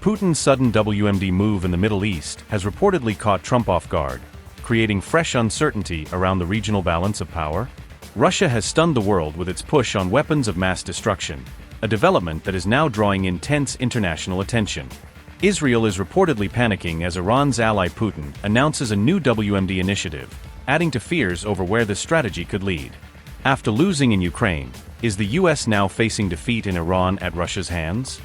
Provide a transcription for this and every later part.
Putin's sudden WMD move in the Middle East has reportedly caught Trump off guard, creating fresh uncertainty around the regional balance of power. Russia has stunned the world with its push on weapons of mass destruction, a development that is now drawing intense international attention. Israel is reportedly panicking as Iran's ally Putin announces a new WMD initiative, adding to fears over where this strategy could lead. After losing in Ukraine, is the US now facing defeat in Iran at Russia's hands?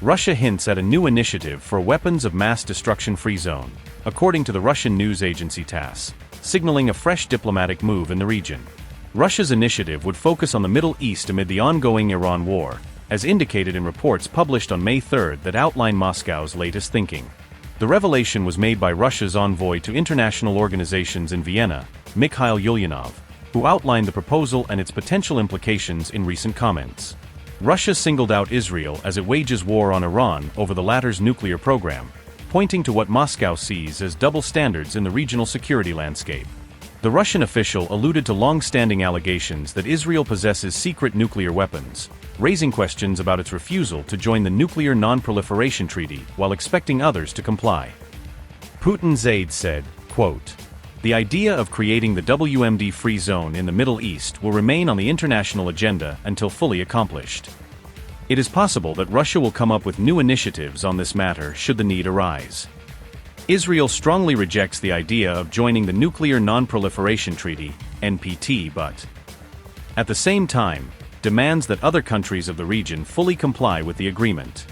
Russia hints at a new initiative for a weapons of mass destruction-free zone, according to the Russian news agency TASS, signaling a fresh diplomatic move in the region. Russia's initiative would focus on the Middle East amid the ongoing Iran war, as indicated in reports published on May 3 that outline Moscow's latest thinking. The revelation was made by Russia's envoy to international organizations in Vienna, Mikhail Ulyanov, who outlined the proposal and its potential implications in recent comments. Russia singled out Israel as it wages war on Iran over the latter's nuclear program, pointing to what Moscow sees as double standards in the regional security landscape. The Russian official alluded to long-standing allegations that Israel possesses secret nuclear weapons, raising questions about its refusal to join the Nuclear Non-Proliferation Treaty while expecting others to comply. Putin's aide said, quote, "The idea of creating the WMD-free zone in the Middle East will remain on the international agenda until fully accomplished. It is possible that Russia will come up with new initiatives on this matter should the need arise." Israel strongly rejects the idea of joining the Nuclear Non-Proliferation Treaty, NPT, but, at the same time, demands that other countries of the region fully comply with the agreement.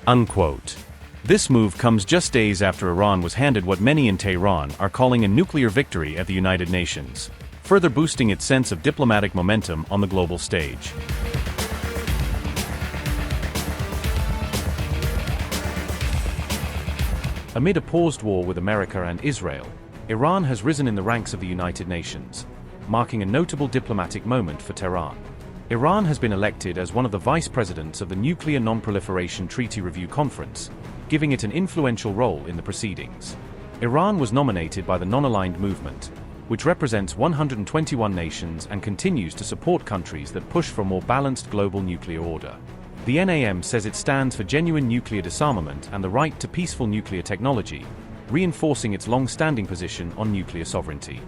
Unquote. This move comes just days after Iran was handed what many in Tehran are calling a nuclear victory at the United Nations, further boosting its sense of diplomatic momentum on the global stage. Amid a paused war with America and Israel, Iran has risen in the ranks of the United Nations, marking a notable diplomatic moment for Tehran. Iran has been elected as one of the vice presidents of the Nuclear Non-Proliferation Treaty Review Conference, giving it an influential role in the proceedings. Iran was nominated by the Non-Aligned Movement, which represents 121 nations and continues to support countries that push for a more balanced global nuclear order. The NAM says it stands for genuine nuclear disarmament and the right to peaceful nuclear technology, reinforcing its long-standing position on nuclear sovereignty.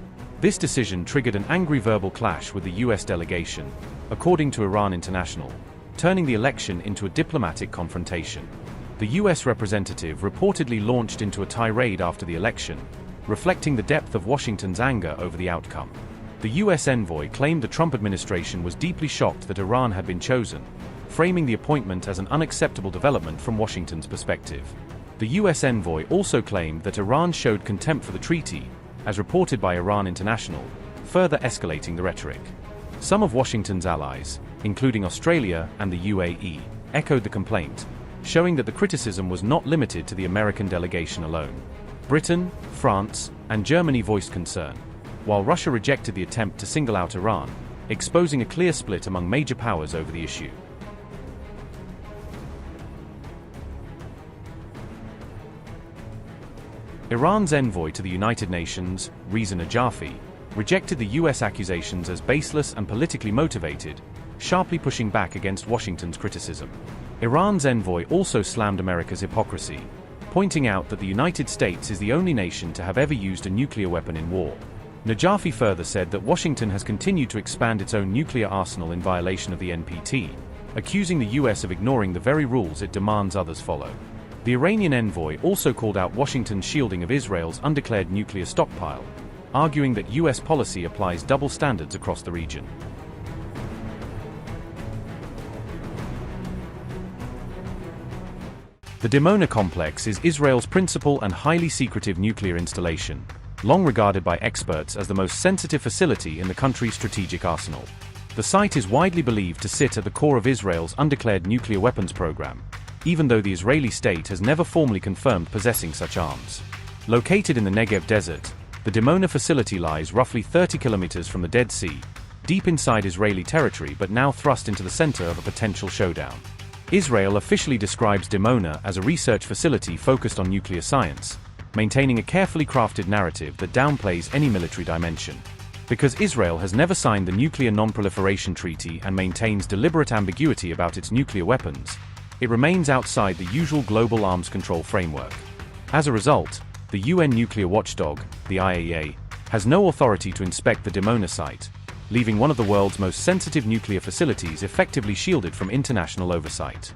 This decision triggered an angry verbal clash with the US delegation, according to Iran International, turning the election into a diplomatic confrontation. The US representative reportedly launched into a tirade after the election, reflecting the depth of Washington's anger over the outcome. The US envoy claimed the Trump administration was deeply shocked that Iran had been chosen, framing the appointment as an unacceptable development from Washington's perspective. The US envoy also claimed that Iran showed contempt for the treaty, as reported by Iran International, further escalating the rhetoric. Some of Washington's allies, including Australia and the UAE, echoed the complaint, showing that the criticism was not limited to the American delegation alone. Britain, France, and Germany voiced concern, while Russia rejected the attempt to single out Iran, exposing a clear split among major powers over the issue. Iran's envoy to the United Nations, Reza Najafi, rejected the US accusations as baseless and politically motivated, sharply pushing back against Washington's criticism. Iran's envoy also slammed America's hypocrisy, pointing out that the United States is the only nation to have ever used a nuclear weapon in war. Najafi further said that Washington has continued to expand its own nuclear arsenal in violation of the NPT, accusing the US of ignoring the very rules it demands others follow. The Iranian envoy also called out Washington's shielding of Israel's undeclared nuclear stockpile, arguing that US policy applies double standards across the region. The Dimona complex is Israel's principal and highly secretive nuclear installation, long regarded by experts as the most sensitive facility in the country's strategic arsenal. The site is widely believed to sit at the core of Israel's undeclared nuclear weapons program, even though the Israeli state has never formally confirmed possessing such arms. Located in the Negev desert, the Dimona facility lies roughly 30 kilometers from the Dead Sea, deep inside Israeli territory but now thrust into the center of a potential showdown. Israel officially describes Dimona as a research facility focused on nuclear science, maintaining a carefully crafted narrative that downplays any military dimension. Because Israel has never signed the Nuclear Non-Proliferation Treaty and maintains deliberate ambiguity about its nuclear weapons, it remains outside the usual global arms control framework. As a result, the UN nuclear watchdog, the IAEA, has no authority to inspect the Dimona site, leaving one of the world's most sensitive nuclear facilities effectively shielded from international oversight.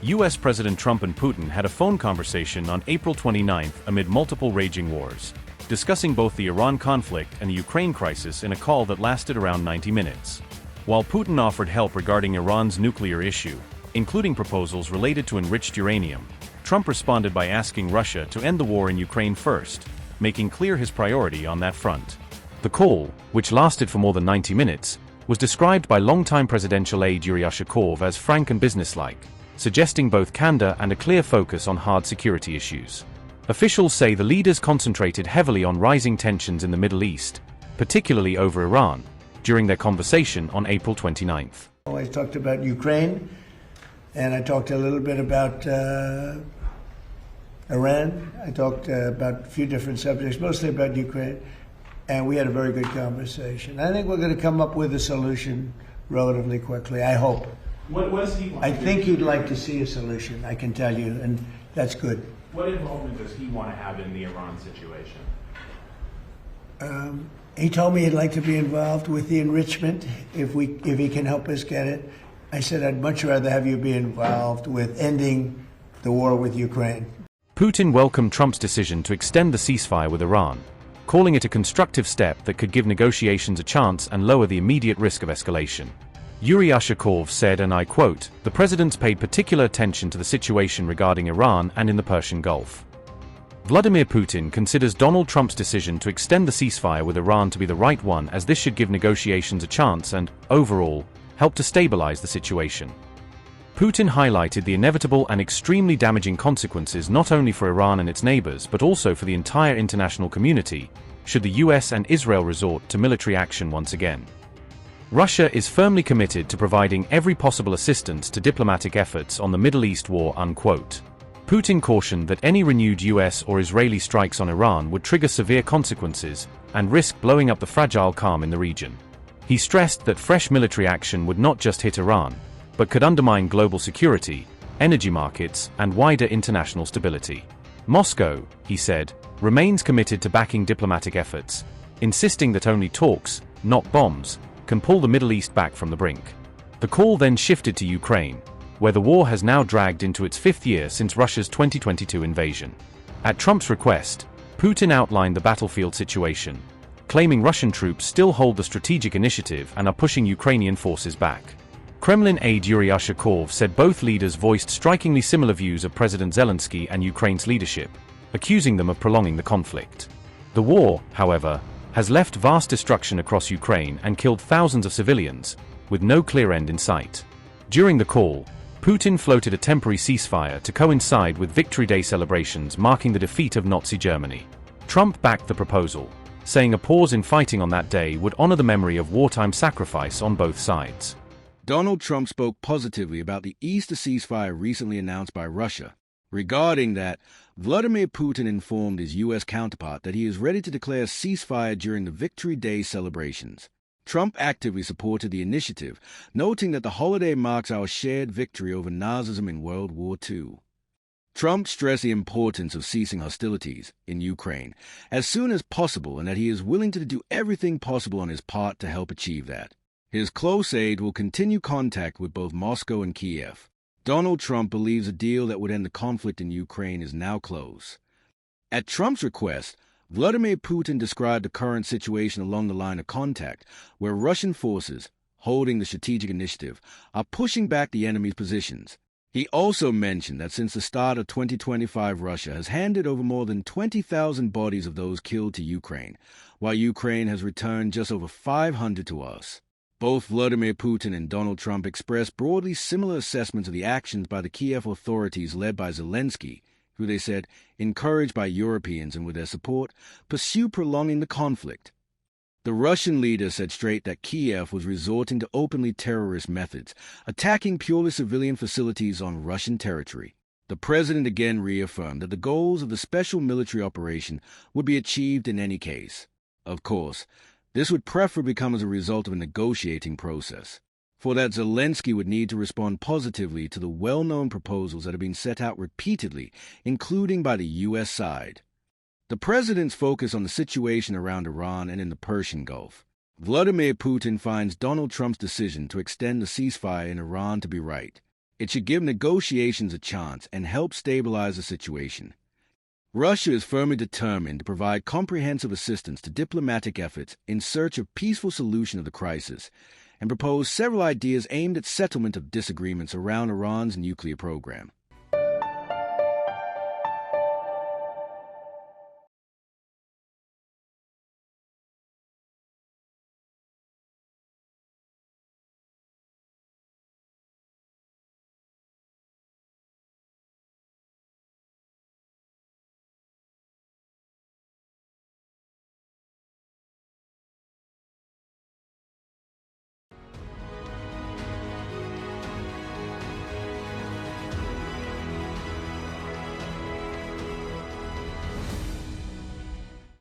US President Trump and Putin had a phone conversation on April 29 amid multiple raging wars, discussing both the Iran conflict and the Ukraine crisis in a call that lasted around 90 minutes. While Putin offered help regarding Iran's nuclear issue, including proposals related to enriched uranium, Trump responded by asking Russia to end the war in Ukraine first, making clear his priority on that front. The call, which lasted for more than 90 minutes, was described by longtime presidential aide Yuri Ushakov as frank and businesslike, suggesting both candor and a clear focus on hard security issues. Officials say the leaders concentrated heavily on rising tensions in the Middle East, particularly over Iran, during their conversation on April 29th. I talked about Ukraine, and I talked a little bit about Iran. I talked about a few different subjects, mostly about Ukraine, and we had a very good conversation. I think we're going to come up with a solution relatively quickly, I hope. What does he want? I think you'd like to see a solution, I can tell you, and that's good. What involvement does he want to have in the Iran situation? He told me he'd like to be involved with the enrichment if he can help us get it. I said I'd much rather have you be involved with ending the war with Ukraine. Putin welcomed Trump's decision to extend the ceasefire with Iran, calling it a constructive step that could give negotiations a chance and lower the immediate risk of escalation. Yuri Ushakov said, and I quote, "The president's paid particular attention to the situation regarding Iran and in the Persian Gulf." Vladimir Putin considers Donald Trump's decision to extend the ceasefire with Iran to be the right one, as this should give negotiations a chance and, overall, help to stabilize the situation. Putin highlighted the inevitable and extremely damaging consequences not only for Iran and its neighbors but also for the entire international community, should the US and Israel resort to military action once again. Russia is firmly committed to providing every possible assistance to diplomatic efforts on the Middle East war, unquote. Putin cautioned that any renewed US or Israeli strikes on Iran would trigger severe consequences and risk blowing up the fragile calm in the region. He stressed that fresh military action would not just hit Iran, but could undermine global security, energy markets, and wider international stability. Moscow, he said, remains committed to backing diplomatic efforts, insisting that only talks, not bombs, can pull the Middle East back from the brink. The call then shifted to Ukraine, where the war has now dragged into its fifth year since Russia's 2022 invasion. At Trump's request, Putin outlined the battlefield situation, claiming Russian troops still hold the strategic initiative and are pushing Ukrainian forces back. Kremlin aide Yuri Ushakov said both leaders voiced strikingly similar views of President Zelensky and Ukraine's leadership, accusing them of prolonging the conflict. The war, however, has left vast destruction across Ukraine and killed thousands of civilians, with no clear end in sight. During the call, Putin floated a temporary ceasefire to coincide with Victory Day celebrations marking the defeat of Nazi Germany. Trump backed the proposal, saying a pause in fighting on that day would honor the memory of wartime sacrifice on both sides. Donald Trump spoke positively about the Easter ceasefire recently announced by Russia. Regarding that, Vladimir Putin informed his U.S. counterpart that he is ready to declare ceasefire during the Victory Day celebrations. Trump actively supported the initiative, noting that the holiday marks our shared victory over Nazism in World War II. Trump stressed the importance of ceasing hostilities in Ukraine as soon as possible and that he is willing to do everything possible on his part to help achieve that. His close aide will continue contact with both Moscow and Kiev. Donald Trump believes a deal that would end the conflict in Ukraine is now close. At Trump's request, Vladimir Putin described the current situation along the line of contact, where Russian forces, holding the strategic initiative, are pushing back the enemy's positions. He also mentioned that since the start of 2025, Russia has handed over more than 20,000 bodies of those killed to Ukraine, while Ukraine has returned just over 500 to us. Both Vladimir Putin and Donald Trump expressed broadly similar assessments of the actions by the Kiev authorities led by Zelensky, who they said, encouraged by Europeans and with their support, pursue prolonging the conflict. The Russian leader said straight that Kiev was resorting to openly terrorist methods, attacking purely civilian facilities on Russian territory. The president again reaffirmed that the goals of the special military operation would be achieved in any case. Of course, This would preferably come as a result of a negotiating process. For that, Zelensky would need to respond positively to the well-known proposals that have been set out repeatedly, including by the U.S. side. The president's focus on the situation around Iran and in the Persian Gulf. Vladimir Putin finds Donald Trump's decision to extend the ceasefire in Iran to be right. It should give negotiations a chance and help stabilize the situation. Russia is firmly determined to provide comprehensive assistance to diplomatic efforts in search of peaceful solution of the crisis, and proposed several ideas aimed at settlement of disagreements around Iran's nuclear program.